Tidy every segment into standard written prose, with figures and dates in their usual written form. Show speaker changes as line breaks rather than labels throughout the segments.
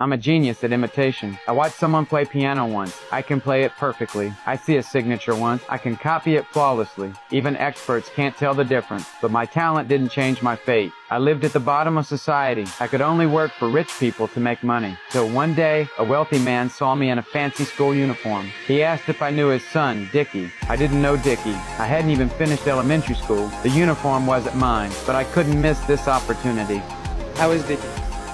I'm a genius at imitation. I watched someone play piano once. I can play it perfectly. I see a signature once. I can copy it flawlessly. Even experts can't tell the difference. But my talent didn't change my fate. I lived at the bottom of society. I could only work for rich people to make money. Till one day, a wealthy man saw me in a fancy school uniform. He asked if I knew his son, Dickie. I didn't know Dickie. I hadn't even finished elementary school. The uniform wasn't mine, but I couldn't miss this opportunity.
How is Dickie?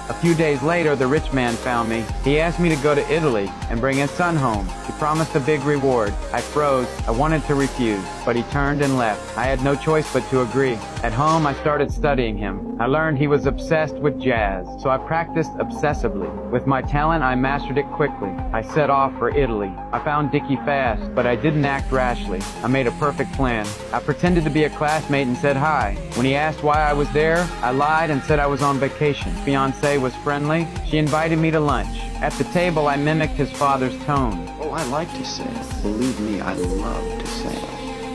A few days later, the rich man found me. He asked me to go to Italy and bring his son home. He promised a big reward. I froze. I wanted to refuse, but he turned and left. I had no choice but to agree. At home, I started studying him. I learned he was obsessed with jazz, so I practiced obsessively. With my talent, I mastered it quickly. I set off for Italy. I found Dickie fast, but I didn't act rashly. I made a perfect plan. I pretended to be a classmate and said hi. When he asked why I was there, I lied and said I was on vacation. Fiancé was friendly. She invited me to lunch. At the table, I mimicked his father's tone.
Oh, I like to sing. Believe me, I love to sing.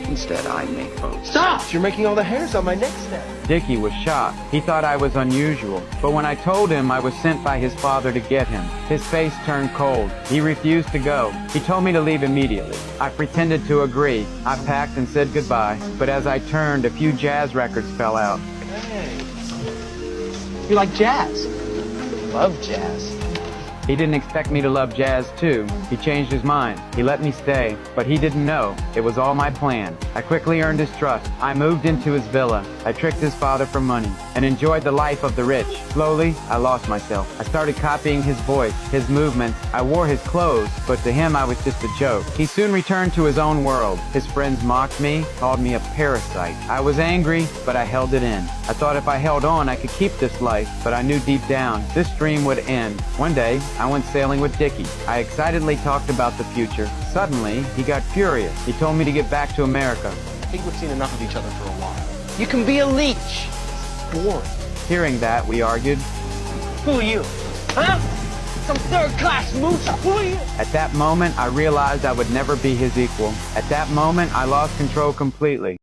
Instead, I make folks.
Stop! You're making all the hairs on my neck stand.
Dickie was shocked. He thought I was unusual. But when I told him I was sent by his father to get him, his face turned cold. He refused to go. He told me to leave immediately. I pretended to agree. I packed and said goodbye. But as I turned, a few jazz records fell out.
Hey. You like jazz? Love jazz.
He didn't expect me to love jazz too. He changed his mind. He let me stay, but he didn't know. It was all my plan. I quickly earned his trust. I moved into his villa. I tricked his father for money and enjoyed the life of the rich. Slowly, I lost myself. I started copying his voice, his movements. I wore his clothes, but to him I was just a joke. He soon returned to his own world. His friends mocked me, called me a parasite. I was angry, but I held it in. I thought if I held on, I could keep this life, but I knew deep down, this dream would end. One day, I went sailing with Dickie. I excitedly talked about the future. Suddenly, he got furious. He told me to get back to America.
I think we've seen enough of each other for a while. You can be a leech. It's boring.
Hearing that, we argued.
Who are you? Huh? Some third-class moocher. Who are you?
At that moment, I realized I would never be his equal. At that moment, I lost control completely.